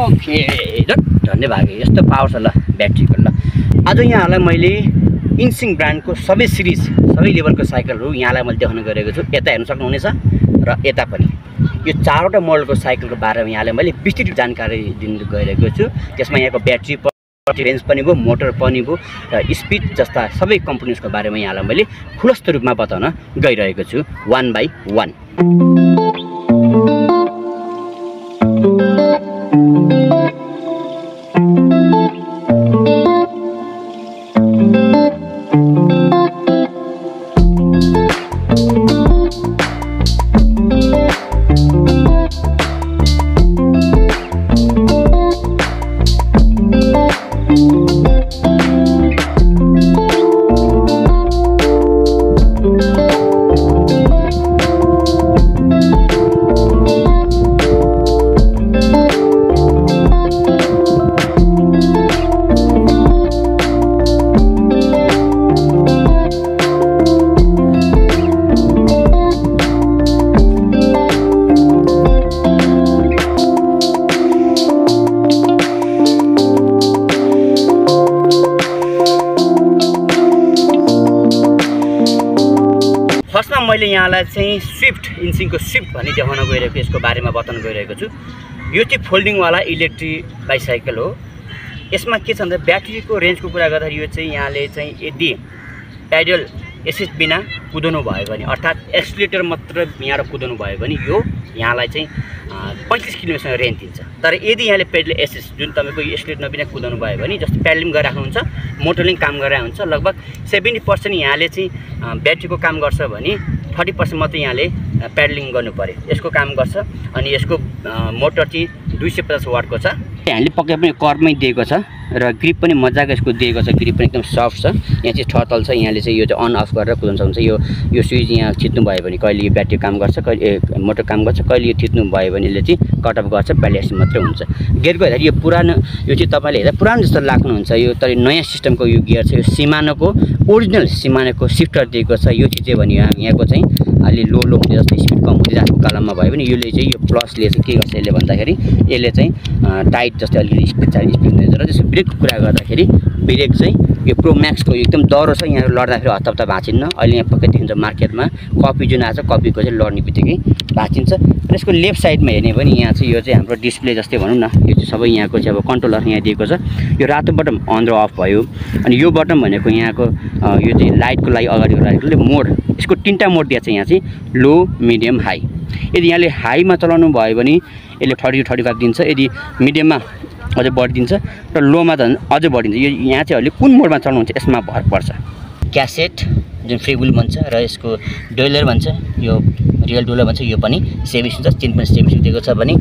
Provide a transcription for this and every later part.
Okay धन्यवाद। यस्तो power छ ल ब्याट्रीको। ल आज यहाँलाई मैले इन्सिङ ब्रान्डको सबै सिरिज सबै लेभलको साइकलहरू यहाँलाई मैले देखाउन गएको छु। यता हेर्न सक्नुहुनेछ र यता पनि यो चारवटा मोडलको साइकलको बारेमा यहाँलाई मैले विस्तृत जानकारी दिन गइरहेको छु। त्यसमा यहाँको ब्याट्री रेन्ज पनि भयो, मोटर पनि भयो र स्पिड जस्ता सबै कम्पोनेन्ट्सको बारेमा यहाँलाई मैले खुलस्त रूपमा बताउन गइरहेको छु 1 by 1। फर्स्टमा मैले यहाँलाई चाहिँ स्विफ्ट इन्सिङको स्विफ्ट भन्ने देखाउन गइरहेको यसको बारेमा बताउन गइरहेको छु। यो चाहिँ फोल्डिङवाला इलेक्ट्रिक बाइसाइकल हो। यसमा के छ भन्दा ब्याट्रीको रेन्जको कुरा गर्दाखेरि यो चाहिँ यहाँले चाहिँ यदि प्याडल एसिस्ट बिना कुदाउनु भयो भने अर्थात् एक्सिलेटर मात्र यहाँबाट कुदाउनु भयो भने यो यहाँलाई चाहिँ 35 किलोमिटरसम्म रेन्ज दिन्छ। तर यदि यहाँले पेडल एसिस्ट जुन तपाईँको एक्सिलेटर नबिना कुदाउनु भयो भने जस्तो प्याडलिङ गरिराख्नुहुन्छ, मोटरलिङ काम गरिरहेको हुन्छ, लगभग 70% यहाँले चाहिँ ब्याट्रीको काम गर्छ भने 30% मात्रै यहाँले प्याडलिङ गर्नु पर्यो। यसको काम गर्छ अनि यसको मोटर चाहिँ 250 वाटको छ। यहाँले पक्कै पनि कर्मै दिएको छ र ग्रिप पनि मजाको यसको दिएको छ। ग्रिप पनि एकदम सफ्ट छ। यहाँ चाहिँ छतल छ। यहाँले चाहिँ यो चाहिँ अन अफ गरेर कुदाउन सक्नुहुन्छ। यो स्विच यहाँ थिच्नु भयो भने कहिले यो ब्याट्री काम गर्छ, कहिले मोटर काम गर्छ, कहिले यो थिच्नु भयो भने यसले चाहिँ कट अफ गर्छ, प्यालेस मात्रै हुन्छ। गियरको हेर्दा यो पुरानो, यो चाहिँ तपाईँले हेर्दा पुरानो जस्तो लाग्नुहुन्छ। यो तर नयाँ सिस्टमको यो गियर छ। यो सिमानोको ओरिजिनल सिमानोको सिफ्टर दिएको छ। यो चाहिँ भने यहाँको चाहिँ अलि लो हुँदै जस्तो स्पिड कम हुँदै जाएको कालममा भयो भने यसले चाहिँ यो प्लसले चाहिँ के गर्छ यसले भन्दाखेरि यसले चाहिँ टाइट जस्तै अलिकति स्पिड हुँदैछ। र त्यसको ब्रेकको कुरा गर्दाखेरि ब्रेक चाहिँ यो प्रो म्याक्सको एकदम दह्रो छ। यहाँ लड्दाखेरि हत्ता भाँचिन्न। अहिले यहाँ पक्कै देखिन्छ मार्केटमा कपी जुन आएको छ, कपीको चाहिँ लड्ने बित्तिकै भाँचिन्छ। र यसको लेफ्ट साइडमा हेर्ने भने यहाँ चाहिँ यो चाहिँ हाम्रो डिस्प्ले जस्तै भनौँ न, यो चाहिँ सबै यहाँको चाहिँ अब कन्ट्रोलर यहाँ दिएको छ। यो रातो बटन अन र अफ भयो। अनि यो बटन भनेको यहाँको यो चाहिँ लाइटको लागि अगाडिको लागि मोड, यसको 3टा मोड दिएको छ। यहाँ चाहिँ लो, मिडियम, हाई। यदि यहाँले हाईमा चलाउनु भयो भने यसले 30-35 दिन्छ। यदि मिडियममा अझै बढिदिन्छ र लोमा झन् अझै बढिन्छ। यो यहाँ चाहिँ अहिले कुन मोडमा चलाउनुहुन्छ यसमा भर पर्छ। क्यासेट जुन फ्री विल भन्छ र यसको डोइलर भन्छ, यो रियल डोइलर भन्छ, यो पनि सेभिस हुन्छ। चेन पनि सेभिस दिएको छ भने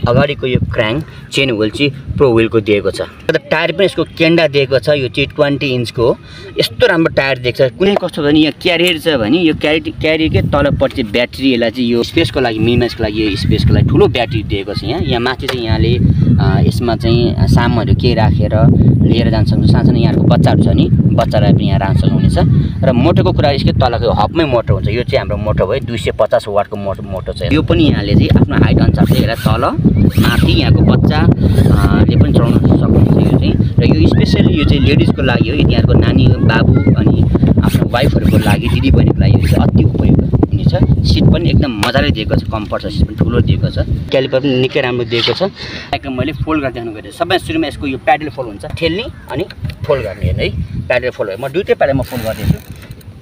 अगाडिको यो क्र्याङ्क चेन व्हिल चाहिँ प्रो व्हिलको दिएको छ। टायर पनि यसको केन्डा दिएको छ। यो चाहिँ 20 इन्चको हो। यस्तो राम्रो टायर दिएको छ। कुनै कस्तो भने यो क्यारियर छ भने यो क्यारियरकै तलपट्टि ब्याट्री, यसलाई चाहिँ यो स्पेसको लागि, मिनिमाइजको लागि, यो स्पेसको लागि ठुलो ब्याट्री दिएको छ। यहाँ माथि चाहिँ यहाँले यसमा चाहिँ सामानहरू केही राखेर लिएर जान सक्नुहुन्छ। सानो यहाँको बच्चाहरू छ नि, बच्चालाई पनि यहाँ राख्न सक्नुहुनेछ। र मोटरको कुरा यसकै तलको हबमै मोटर हुन्छ। यो चाहिँ हाम्रो मोटर भयो 250 वाटको मोटर छ। यो पनि यहाँले चाहिँ आफ्नो हाइट अनुसारले हेरेर तल माथि यहाँको बच्चाले पनि चलाउन सक्नुहुन्छ। यो चाहिँ र यो स्पेसली यो चाहिँ लेडिजको लागि हो। यदि यहाँको नानी, बाबु अनि आफ्नो वाइफहरूको लागि, दिदी बहिनीको लागि चाहिँ अति उपयुक्त हुनेछ। सिट पनि एकदम मजाले दिएको छ, कम्फर्ट छ, सिट पनि ठुलो दिएको छ। क्यालिपर पनि निकै राम्रो दिएको छ। एकदम मैले फोल्ड गरेर देखाउनु गएको। सबैभन्दा सुरुमा यसको यो प्याडल फोल्ड हुन्छ, ठेल्ने अनि फोल्ड गर्ने हेर्नु है। प्याडल फोल्ड भयो। म दुईटै प्याडलमा फोल्ड गर्दैछु।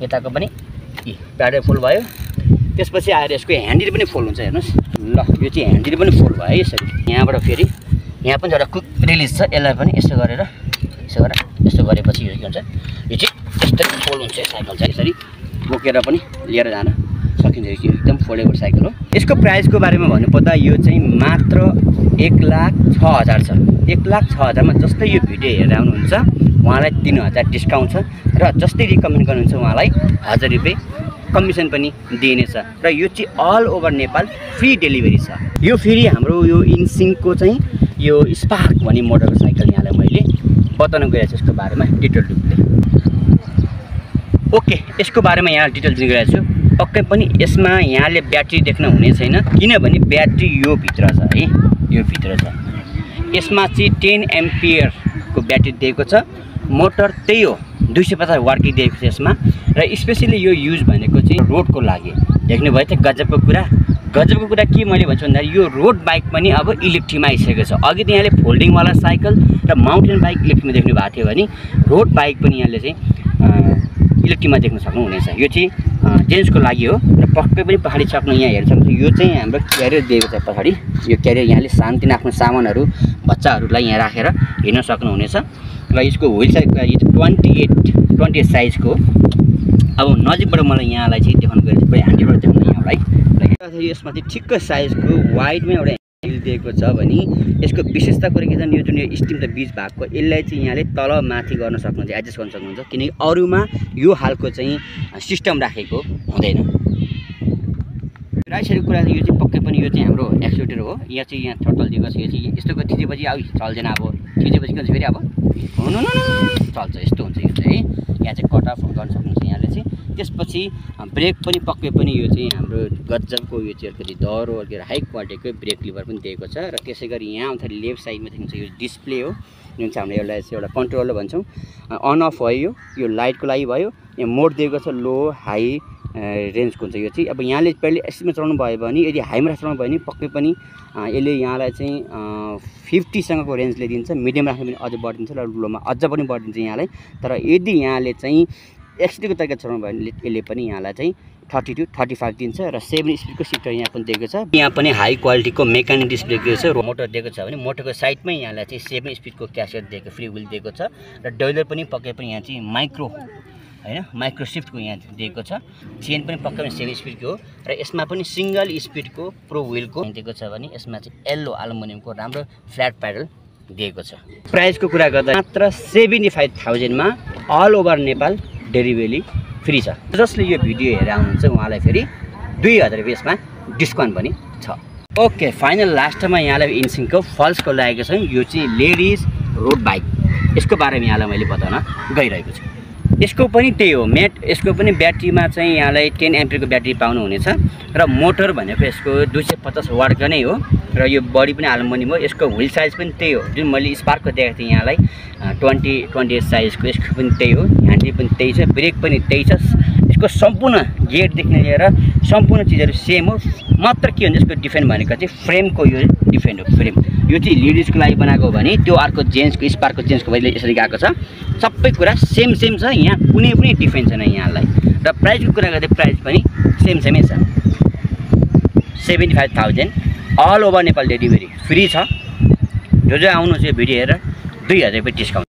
यताको पनि प्याडल फोल्ड भयो। त्यसपछि आएर यसको ह्यान्डल पनि फोल्ड हुन्छ। हेर्नुहोस् ल, यो चाहिँ ह्यान्डल पनि फोल्ड भयो है। यसरी यहाँबाट फेरि यहाँ पनि एउटा क्विक रिलिज छ। यसलाई पनि यस्तो गरेर यस्तो गरेपछि यो के हुन्छ, यो चाहिँ यस्तरी फोल्ड हुन्छ। साइकल चाहिँ यसरी बोकेर पनि लिएर जान सकिन्छ। यो एकदम फोल्डेबल साइकल हो। यसको प्राइसको बारेमा भन्नुपर्दा यो चाहिँ मात्र 1,06,000 छ। 1,06,000मा जस्तै यो भिडियो हेरेर आउनुहुन्छ उहाँलाई 3,000 डिस्काउन्ट छ र जस्तै रिकमेन्ड गर्नुहुन्छ उहाँलाई 1000 रुपियाँ कमिसन पनि दिनेछ। र यो चाहिँ all over Nepal free delivery छ। यो फेरि हाम्रो यो इन्सिङको चाहिँ यो स्पार्क भन्ने मोटरको साइकल यहाँलाई मैले बताउन गइरहेको छु। यसको बारेमा डिटेल रूपले ओके, यसको बारेमा यहाँ डिटेल दिन गइरहेको छु। पक्कै पनि यसमा यहाँले ब्याट्री देख्न हुने छैन, किनभने ब्याट्री यो भित्र छ है। यो भित्र छ। यसमा चाहिँ 10 एम्पियरको ब्याट्री दिएको छ। मोटर त्यही हो 250 वाटकै दिएको छ यसमा। र स्पेसली यो युज भनेको चाहिँ रोडको लागि। देख्नुभयो त गजबको कुरा के मैले भन्छु भन्दाखेरि यो रोड बाइक पनि अब इलेक्ट्रिकमा आइसकेको छ। अघि त यहाँले फोल्डिङवाला साइकल र माउन्टेन बाइक इलेक्ट्रिकमा देख्नु भएको थियो भने रोड बाइक पनि यहाँले चाहिँ इलेक्ट्रिकमा देख्न सक्नुहुनेछ। यो चाहिँ जेन्ट्सको लागि हो र पक्कै पनि पछाडि सक्नु यहाँ हेर्न सक्नुहुन्छ। यो चाहिँ हाम्रो क्यारियर दिएको छ पछाडि। यो क्यारियर यहाँले शान्तिले आफ्नो सामानहरू बच्चाहरूलाई यहाँ राखेर हिँड्न सक्नुहुनेछ। र यसको व्हिल साइज 28 साइजको। अब नजिकबाट मलाई यहाँलाई चाहिँ देखाउनु गएर चाहिँ ह्यान्डलबाट देखाउनु यहाँलाई यसमा चाहिँ ठिक्क साइजको वाइडमा एउटा ह्यान्डल दिएको छ भने यसको विशेषता कुरा के छ भने यो जुन स्टिम त बीच भएको यसलाई चाहिँ यहाँले तल माथि गर्न सक्नुहुन्छ, एडजस्ट गर्न सक्नुहुन्छ। किनकि अरूमा यो हालको चाहिँ सिस्टम राखेको हुँदैन। राइट साइडको कुरा यो चाहिँ पक्कै पनि यो चाहिँ हाम्रो एक्सिलेटर हो। यहाँ चाहिँ यहाँ थ्रोटल दिएको छ। यो चाहिँ यस्तो थिचेपछि अब चल्दैन। अब थिचेपछि के हुन्छ फेरि अब चल्छ। यस्तो हुन्छ यो चाहिँ यहाँ चाहिँ कट अफ गर्न सक्नुहुन्छ यहाँले चाहिँ। त्यसपछि ब्रेक पनि पक्कै पनि यो चाहिँ हाम्रो गजबको यो चाहिँ अलिकति दह्रो अलिकति हाई क्वालिटीको ब्रेक लिभर पनि दिएको छ। र त्यसै गरी यहाँ आउँदाखेरि लेफ्ट साइडमा देखिन्छ यो डिस्प्ले हो जुन चाहिँ हामीले यसलाई चाहिँ एउटा कन्ट्रोलर भन्छौँ। अन अफ भयो, यो लाइटको लागि भयो। यहाँ मोड दिएको छ लो हाई रेन्जको हुन्छ यो चाहिँ। अब यहाँले पहिले एसमा चलाउनु भयो भने यदि हाईमा चलाउनु भयो भने पक्कै पनि यसले यहाँलाई चाहिँ 50सँगको रेन्जले दिन्छ। मिडियम राख्नु पनि अझ बढिदिन्छ र लोमा अझ पनि बढिदिन्छ यहाँलाई। तर यदि यहाँले चाहिँ एक्सिडीको तरिका चलाउनु भयो भने यसले पनि यहाँलाई चाहिँ 30 to 35 दिन्छ। र 7 स्पिडको सिफ्टर यहाँ पनि दिएको छ। यहाँ पनि हाई क्वालिटीको मेकानिक डिस्प्ले दिएको छ। मोटर दिएको छ भने मोटरको साइडमै यहाँलाई चाहिँ 7 स्पिडको क्यासेट दिएको फ्री व्हिल दिएको छ। र डोइलर पनि पक्कै पनि यहाँ चाहिँ माइक्रो हैन माइक्रो सिफ्टको यहाँ दिएको छ। चेन पनि पक्कै पनि 7 स्पिडको हो। र यसमा पनि सिंगल स्पिडको प्रो व्हिलको दिएको छ भने यसमा चाहिँ येलो एल्युमिनियमको राम्रो फ्ल्याट प्याडल दिएको छ। प्राइसको कुरा गर्दा मात्र 75,000 मा all over Nepal delivery free छ। जसले यो भिडियो हेरेर आउनुहुन्छ उहाँलाई फेरि 2000 रुपैयाँमा डिस्काउन्ट पनि छ। ओके फाइनल लास्टमा यहाँलाई इन्सिङको फल्सको लागेको छ। यो चाहिँ लेडिज रोड बाइक। यसको बारेमा यहाँलाई मैले बताउन गइरहेको छु। यसको पनि त्यही हो यसको पनि ब्याट्रीमा चाहिँ यहाँलाई 10 एम्पियरको ब्याट्री पाउनुहुनेछ। र मोटर भनेको यसको 250 वाटको नै हो। र यो बडी पनि एल्युमिनियम हो। यसको व्हिल साइज पनि त्यही हो जुन मैले स्पार्कको देखाएको थिएँ यहाँलाई 28 साइजको। यसको पनि त्यही हो। ह्यान्डल पनि त्यही छ। ब्रेक पनि त्यही छ। यसको सम्पूर्ण गेटदेखि लिएर सम्पूर्ण चिजहरू सेम हो। मात्र के हुन्छ यसको डिफेन्ट भनेको चाहिँ फ्रेमको यो डिफेन्ट हो। फ्रेम यो चाहिँ लेडिजको लागि बनाएको भने त्यो अर्को जेन्ट्सको स्पार्कको जेन्ट्सको मैले यसरी गएको छ। सबै कुरा सेम छ। यहाँ कुनै पनि डिफेन्ट छैन यहाँलाई। र प्राइसको कुरा गर्दा प्राइस पनि सेमै छ। 75,000 all over Nepal delivery free छ। जो आउनुहुन्छ यो भिडियो हेरेर 2000 रुपैयाँ डिस्काउन्ट।